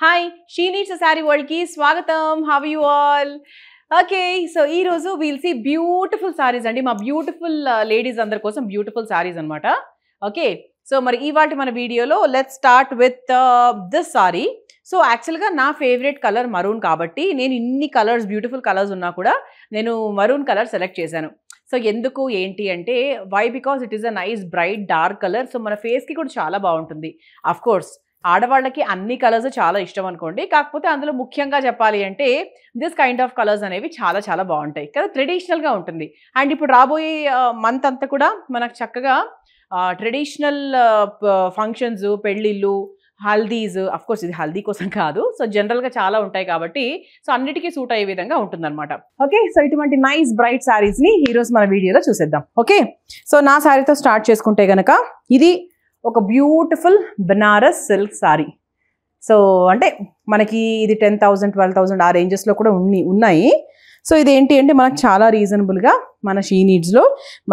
Hi, She Needs a Saree World ki Swagatam. How are you all? Okay, so ee roju we'll see beautiful sarees andi ma beautiful ladies andar kosam beautiful sarees anamata. Okay, so mari ivalti mana video lo let's start with this saree. So యాక్చువల్గా నా favourite colour maroon కాబట్టి నేను ఇన్ని colours beautiful colours ఉన్నా కూడా నేను maroon colour select చేశాను. So ఎందుకు ఏంటి అంటే why because it is a nice bright dark colour. So మన ఫేస్కి కూడా చాలా బాగుంటుంది. అఫ్ కోర్స్ ఆడవాళ్ళకి అన్ని కలర్స్ చాలా ఇష్టం అనుకోండి, కాకపోతే అందులో ముఖ్యంగా చెప్పాలి అంటే దిస్ కైండ్ ఆఫ్ కలర్స్ అనేవి చాలా చాలా బాగుంటాయి కదా, ట్రెడిషనల్గా ఉంటుంది. అండ్ ఇప్పుడు రాబోయే మంత్ అంతా కూడా మనకు చక్కగా ట్రెడిషనల్ ఫంక్షన్స్, పెళ్ళిళ్ళు, హల్దీస్, అఫ్ కోర్స్ ఇది హల్దీ కోసం కాదు, సో జనరల్గా చాలా ఉంటాయి కాబట్టి సో అన్నిటికీ సూట్ అయ్యే విధంగా ఉంటుందన్నమాట. ఓకే, సో ఇటువంటి నైస్ బ్రైట్ శారీస్ని ఈరోజు మన వీడియోలో చూసేద్దాం. ఓకే, సో నా శారీతో స్టార్ట్ చేసుకుంటే కనుక ఇది ఒక beautiful Banaras silk sari. So అంటే మనకి ఇది 10,000 12,000 ఆ రేంజెస్లో కూడా ఉన్నాయి. సో ఇదేంటి అంటే మనకు చాలా రీజనబుల్గా మన షీ నీడ్స్లో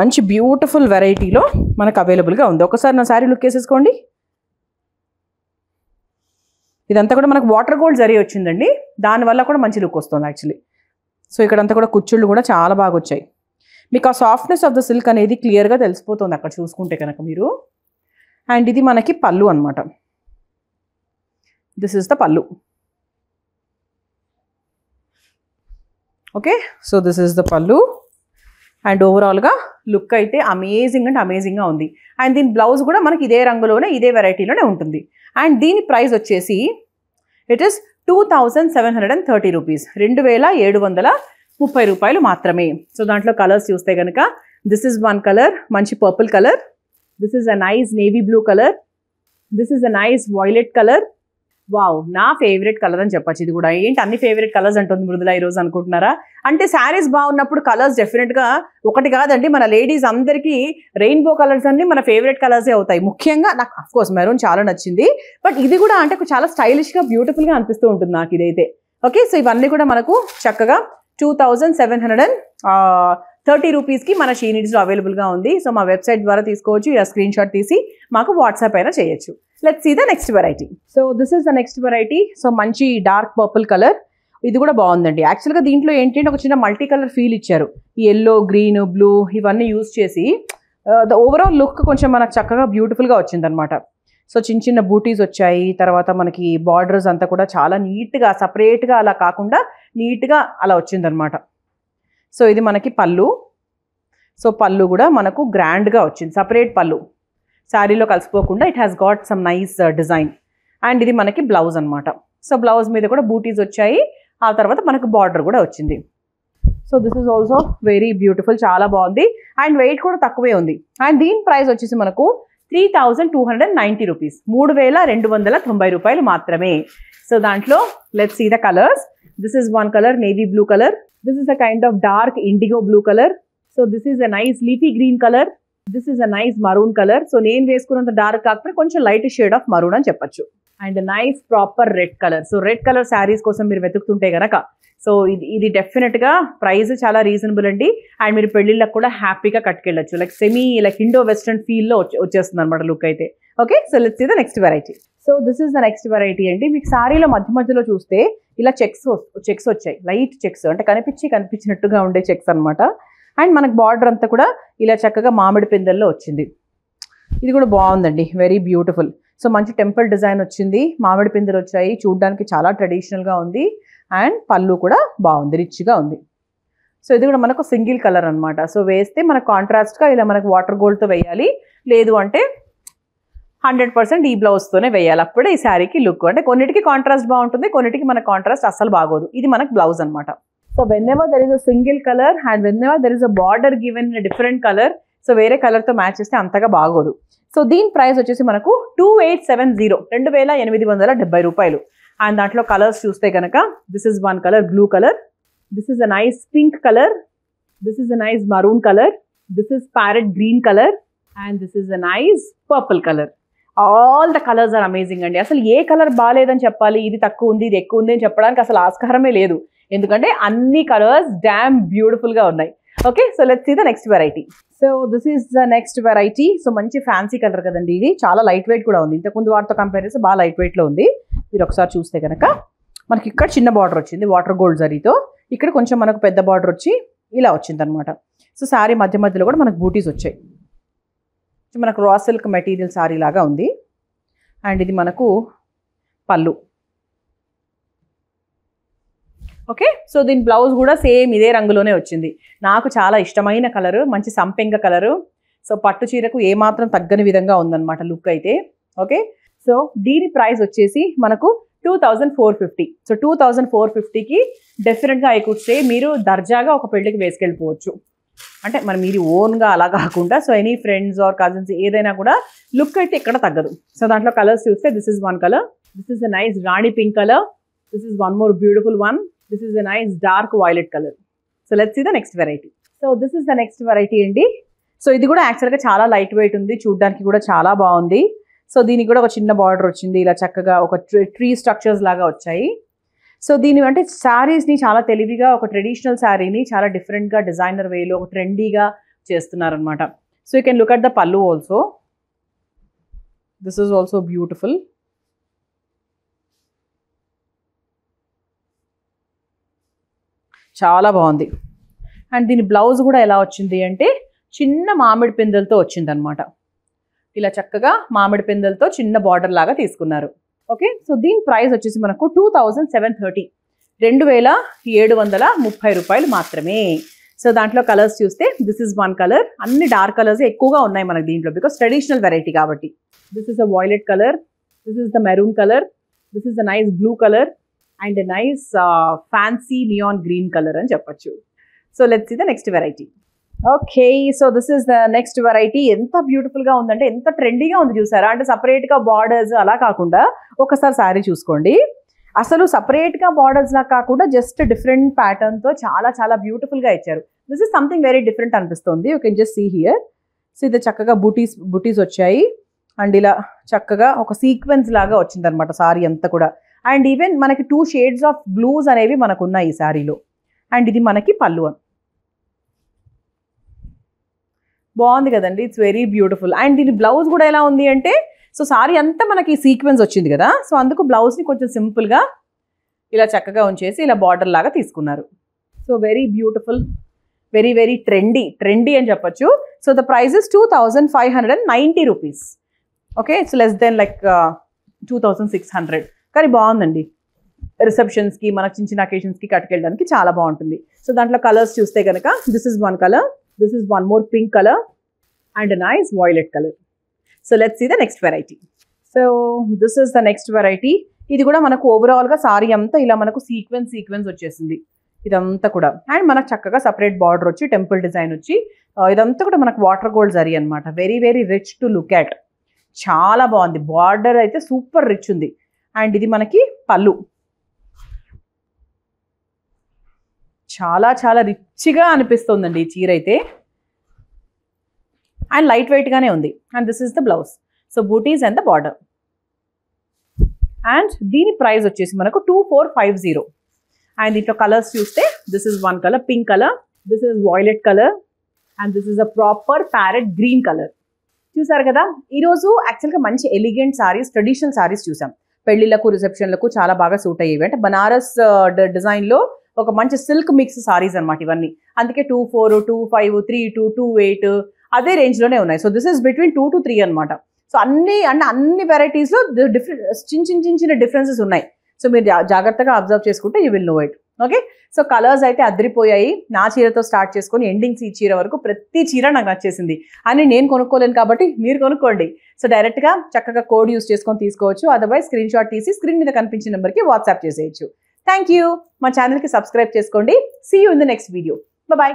మంచి బ్యూటిఫుల్ వెరైటీలో మనకు అవైలబుల్గా ఉంది. ఒకసారి నా శారీ లుక్ వేసేసుకోండి. ఇదంతా కూడా మనకు వాటర్ గోల్డ్ జరీ వచ్చిందండి, దానివల్ల కూడా మంచి లుక్ వస్తుంది యాక్చువల్లీ. సో ఇక్కడంతా కూడా కుచ్చుళ్ళు కూడా చాలా బాగా వచ్చాయి. మీకు ఆ సాఫ్ట్నెస్ ఆఫ్ ద సిల్క్ అనేది క్లియర్గా తెలిసిపోతుంది అక్కడ చూసుకుంటే కనుక మీరు. అండ్ ఇది మనకి పళ్ళు అనమాట. దిస్ ఇస్ ద పళ్ళు. Okay, so this is the పళ్ళు. అండ్ ఓవరాల్గా లుక్ అయితే అమేజింగ్ అంటే అమేజింగ్గా ఉంది. అండ్ దీని బ్లౌజ్ కూడా మనకి ఇదే రంగులోనే ఇదే వెరైటీలోనే ఉంటుంది. అండ్ దీని ప్రైస్ వచ్చేసి ఇట్ ఈస్ 2,730 రూపీస్, 2,730 రూపాయలు మాత్రమే. సో దాంట్లో కలర్స్ చూస్తే కనుక దిస్ ఇస్ వన్ కలర్, మంచి purple colour. This is a nice navy blue colour. This is a nice violet colour. Wow, నా ఫేవరెట్ కలర్ అని చెప్పచ్చు. ఇది కూడా ఏంటి అన్ని ఫేవరెట్ కలర్స్ అంటుంది మృదుల ఈరోజు అనుకుంటున్నారా? అంటే శారీస్ బాగున్నప్పుడు కలర్స్ డెఫినెట్గా ఒకటి కాదండి, మన లేడీస్ అందరికీ రెయిన్బో కలర్స్ అన్ని మన ఫేవరెట్ కలర్సే అవుతాయి. ముఖ్యంగా నాకు అఫ్ కోర్స్ మెరూన్ చాలా నచ్చింది, బట్ ఇది కూడా అంటే చాలా స్టైలిష్గా బ్యూటిఫుల్గా అనిపిస్తూ ఉంటుంది నాకు ఇదైతే. ఓకే, సో ఇవన్నీ కూడా మనకు చక్కగా 2,730 రూపీస్కి మన షీ నీడ్స్లో అవైలబుల్గా ఉంది. సో మా వెబ్సైట్ ద్వారా తీసుకోవచ్చు, ఇలా స్క్రీన్ షాట్ తీసి మాకు వాట్సాప్ అయినా చేయొచ్చు. Let's see the next variety. So this is the next variety. So మంచి డార్క్ పర్పుల్ కలర్, ఇది కూడా బాగుందండి. యాక్చువల్గా దీంట్లో ఏంటంటే ఒక చిన్న మల్టీ కలర్ ఫీల్ ఇచ్చారు. ఈ ఎల్లో, గ్రీన్, బ్లూ ఇవన్నీ యూజ్ చేసి ద ఓవరాల్ లుక్ కొంచెం మనకు చక్కగా బ్యూటిఫుల్గా వచ్చిందనమాట. సో చిన్న చిన్న బూటీస్ వచ్చాయి, తర్వాత మనకి బార్డర్స్ అంతా కూడా చాలా నీట్గా సపరేట్గా అలా కాకుండా నీట్గా అలా వచ్చిందనమాట. సో ఇది మనకి పళ్ళు. సో పళ్ళు కూడా మనకు గ్రాండ్గా వచ్చింది, సపరేట్ పళ్ళు, శారీలో కలిసిపోకుండా it has got some nice design. And ఇది మనకి బ్లౌజ్ అనమాట. సో బ్లౌజ్ మీద కూడా బూటీస్ వచ్చాయి, ఆ తర్వాత మనకు బార్డర్ కూడా వచ్చింది. So this is also very beautiful, చాలా బాగుంది. అండ్ వెయిట్ కూడా తక్కువే ఉంది. అండ్ దీని ప్రైస్ వచ్చేసి మనకు 3,290 రూపీస్, 3,290 రూపాయలు మాత్రమే. సో దాంట్లో let's see the colours. This is one colour navy blue colour. This is a kind of dark indigo blue colour. So this is a nice leafy green colour. This is a nice maroon colour. So నేను వేసుకున్నంత dark కాకపోతే కొంచెం light shade of maroon అని చెప్పొచ్చు. And nice proper red colour. So red colour saris కోసం మీరు వెతుకుతుంటే కనుక so ఇది డెఫినెట్గా ప్రైస్ చాలా రీజనబుల్ అండి. అండ్ మీరు పెళ్ళిళ్ళకి కూడా హ్యాపీగా కట్టుకెళ్ళచ్చు, లైక్ లైక్ ఇండో వెస్టర్న్ ఫీల్లో వచ్చేస్తుంది అనమాట లుక్ అయితే. Okay, so let's see the next variety. So this is the next variety అండి. మీకు శారీలో మధ్య మధ్యలో చూస్తే ఇలా చెక్స్ వచ్చాయి, లైట్ చెక్స్ అంటే కనిపించినట్టుగా ఉండే చెక్స్ అనమాట. అండ్ మనకు బార్డర్ అంతా కూడా ఇలా చక్కగా మామిడి పిందెల్లో వచ్చింది. ఇది కూడా బాగుందండి, వెరీ బ్యూటిఫుల్. సో మంచి టెంపుల్ డిజైన్ వచ్చింది, మామిడి పిందెలు వచ్చాయి, చూడడానికి చాలా ట్రెడిషనల్గా ఉంది. అండ్ పళ్ళు కూడా బాగుంది, రిచ్గా ఉంది. సో ఇది కూడా మనకు సింగిల్ కలర్ అనమాట. సో వేస్తే మనకు కాంట్రాస్ట్గా ఇలా మనకు వాటర్ గోల్డ్తో వేయాలి, లేదు అంటే 100% ఈ బ్లౌజ్తోనే వేయాలి, అప్పుడే ఈ శారీకి లుక్. అంటే కొన్నిటికి కాంట్రాస్ట్ బాగుంటుంది, కొన్నిటికి మనకు కాంట్రాస్ట్ అస్సలు బాగోదు. ఇది మనకు బ్లౌజ్ అనమాట. So whenever there is a single color and whenever there is a border given in a different color, so వేరే కలర్తో మ్యాచ్ చేస్తే అంతగా బాగోదు. సో దీని ప్రైస్ వచ్చేసి మనకు 2,870, 2,870 రూపాయలు. అండ్ దాంట్లో కలర్స్ చూస్తే కనుక this is one colour blue colour. This is a nice pink colour. This is a nice maroon colour. This is parrot green colour. And this is a nice purple colour. All the colours are amazing అండి. అసలు ఏ colour బాగాలేదని చెప్పాలి, ఇది తక్కువ ఉంది ఇది ఎక్కువ ఉంది అని చెప్పడానికి అసలు ఆస్కారమే లేదు, ఎందుకంటే అన్ని కలర్స్ డామ్ బ్యూటిఫుల్గా ఉన్నాయి. Okay, so let's see the next variety. So this is the next variety. So మంచి ఫ్యాన్సీ కలర్ కదండి, ఇది చాలా లైట్ వెయిట్ కూడా ఉంది. ఇంతకుముందు వాటితో కంపేర్ చేస్తే బాగా లైట్ వెయిట్లో ఉంది. మీరు ఒకసారి చూస్తే కనుక మనకి ఇక్కడ చిన్న బార్డర్ వచ్చింది వాటర్ గోల్డ్ జరీతో, ఇక్కడ కొంచెం మనకు పెద్ద బార్డర్ వచ్చి ఇలా వచ్చింది అనమాట. సో శారీ మధ్య మధ్యలో కూడా మనకు బూటీస్ వచ్చాయి. మనకు రా సిల్క్ మెటీరియల్ శారీ లాగా ఉంది. అండ్ ఇది మనకు పళ్ళు. ఓకే, సో దీని బ్లౌజ్ కూడా సేమ్ ఇదే రంగులోనే వచ్చింది. నాకు చాలా ఇష్టమైన కలరు, మంచి సంపెంగ కలరు. సో పట్టు చీరకు ఏమాత్రం తగ్గని విధంగా ఉందన్నమాట లుక్ అయితే. ఓకే, సో దీని ప్రైస్ వచ్చేసి మనకు 2450. సో 2450కి డెఫినెట్గా ఐ కుడ్ సే మీరు దర్జాగా ఒక పెళ్ళికి వేసుకెళ్ళిపోవచ్చు. అంటే మరి మీరు ఓన్గా అలా కాకుండా so any friends or cousins ఏదైనా కూడా లుక్ అయితే ఇక్కడ తగ్గదు. సో దాంట్లో కలర్స్ చూస్తే this is one colour, this is a nice rani pink colour, this is one more beautiful one, this is a nice dark violet colour. So let's see the next variety. So this is the next variety అండి. So ఇది కూడా యాక్చువల్గా చాలా light weight ఉంది, చూడడానికి కూడా చాలా బాగుంది. సో దీనికి కూడా ఒక చిన్న బార్డర్ వచ్చింది, ఇలా చక్కగా ఒక ట్రీ స్ట్రక్చర్స్ లాగా వచ్చాయి. సో దీని అంటే శారీస్ని చాలా తెలివిగా ఒక ట్రెడిషనల్ శారీని చాలా డిఫరెంట్గా డిజైనర్ వేలో ఒక ట్రెండీగా చేస్తున్నారనమాట. So you can look at the pallu also. This is also beautiful. చాలా బాగుంది. అండ్ దీని బ్లౌజ్ కూడా ఎలా వచ్చింది అంటే చిన్న మామిడి పిందెలతో వచ్చిందనమాట. ఇలా చక్కగా మామిడి పిందెలతో చిన్న బార్డర్ లాగా తీసుకున్నారు. ఓకే, సో దీని ప్రైస్ వచ్చేసి మనకు 2730, 2730 రూపాయలు మాత్రమే. సో దాంట్లో కలర్స్ చూస్తే దిస్ ఇస్ వన్ కలర్, అన్ని డార్క్ కలర్స్ ఎక్కువగా ఉన్నాయి మనకి దీంట్లో బికాస్ ట్రెడిషనల్ వెరైటీ కాబట్టి. This is a violet colour, this is the maroon colour, this is a nice blue colour and nice fancy neon green colour అని చెప్పచ్చు. So let's see the next variety. Okay, so this is the next variety. ఎంత బ్యూటిఫుల్గా ఉందంటే ఎంత ట్రెండీగా ఉంది చూసారా. అంటే సపరేట్గా బార్డర్స్ అలా కాకుండా ఒకసారి శారీ చూసుకోండి, అసలు సపరేట్గా బార్డర్స్ లా కాకుండా జస్ట్ డిఫరెంట్ ప్యాటర్న్తో చాలా చాలా బ్యూటిఫుల్గా ఇచ్చారు. This is something very different అనిపిస్తుంది. You can just see here. So ఇది చక్కగా బూటీస్ వచ్చాయి అండ్ ఇలా చక్కగా ఒక సీక్వెన్స్ లాగా వచ్చిందనమాట సారీ అంతా కూడా. అండ్ ఈవెన్ మనకి 2 షేడ్స్ ఆఫ్ బ్లూస్ అనేవి మనకు ఉన్నాయి ఈ శారీలో. అండ్ ఇది మనకి పళ్ళు. బాగుంది కదండి, ఇట్స్ వెరీ బ్యూటిఫుల్. అండ్ దీని బ్లౌజ్ కూడా ఎలా ఉంది అంటే సో సారీ అంతా మనకి సీక్వెన్స్ వచ్చింది కదా, సో అందుకు బ్లౌజ్ని కొంచెం సింపుల్గా ఇలా చక్కగా ఉంచేసి ఇలా బార్డర్ లాగా తీసుకున్నారు. So very beautiful, very very trendy అని చెప్పొచ్చు. So the price is 2590 rupees. Okay, it's less than like 2600. కానీ బాగుందండి, రిసెప్షన్స్కి మన చిన్న చిన్న అకేషన్స్కి కట్టుకెళ్ళడానికి చాలా బాగుంటుంది. సో దాంట్లో కలర్స్ చూస్తే కనుక this is one colour, this is one more pink color and a nice violet color. So let's see the next variety. So this is the next variety. ఇది కూడా మనకు ఓవరాల్గా సారీ అంతా ఇలా మనకు సీక్వెన్స్ వచ్చేసింది ఇదంతా కూడా. అండ్ మనకు చక్కగా సపరేట్ బార్డర్ వచ్చి టెంపుల్ డిజైన్ వచ్చి ఇదంతా కూడా మనకు వాటర్ గోల్డ్ జరీ అనమాట. Very very rich to look at, చాలా బాగుంది. బార్డర్ అయితే సూపర్ రిచ్ ఉంది. అండ్ ఇది మనకి పళ్ళు, చాలా చాలా రిచ్గా అనిపిస్తుందండి ఈ చీర అయితే. అండ్ లైట్ వెయిట్గానే ఉంది. And this is the blouse. So booties and the border. And దీని ప్రైస్ వచ్చేసి మనకు 2450. అండ్ దీంట్లో కలర్స్ చూస్తే this is one colour pink colour, this is violet colour and this is a proper parrot green colour. చూసారు కదా, ఈరోజు యాక్చువల్గా మంచి ఎలిగెంట్ సారీస్, ట్రెడిషనల్ సారీస్ చూసాం. పెళ్లిళ్లకు రిసెప్షన్లకు చాలా బాగా సూట్ అయ్యేవి. అంటే బనారస్ డిజైన్లో ఒక మంచి సిల్క్ మిక్స్ సారీస్ అనమాట ఇవన్నీ. అందుకే 24, 25, 32, 28 అదే రేంజ్లోనే ఉన్నాయి. So this is between 2 to 3 అనమాట. సో అన్ని వెరైటీస్లో చిన్న డిఫరెన్సెస్ ఉన్నాయి. సో మీరు జాగ్రత్తగా అబ్జర్వ్ చేసుకుంటే you will know it. Okay, so colours అయితే అదిరిపోయాయి. నా చీరతో స్టార్ట్ చేసుకొని ఎండింగ్స్ ఈ చీర వరకు ప్రతి చీర నాకు నచ్చేసింది. అని నేను కొనుక్కోలేను కాబట్టి మీరు కొనుక్కోండి. సో డైరెక్ట్గా చక్కగా కోడ్ యూస్ చేసుకొని తీసుకోవచ్చు. అదర్వైజ్ స్క్రీన్ షాట్ తీసి స్క్రీన్ మీద కనిపించిన నెంబర్కి వాట్సాప్ చేసేయచ్చు. Thank you. మా ఛానల్కి సబ్స్క్రైబ్ చేసుకోండి. See you in the next video. Bye.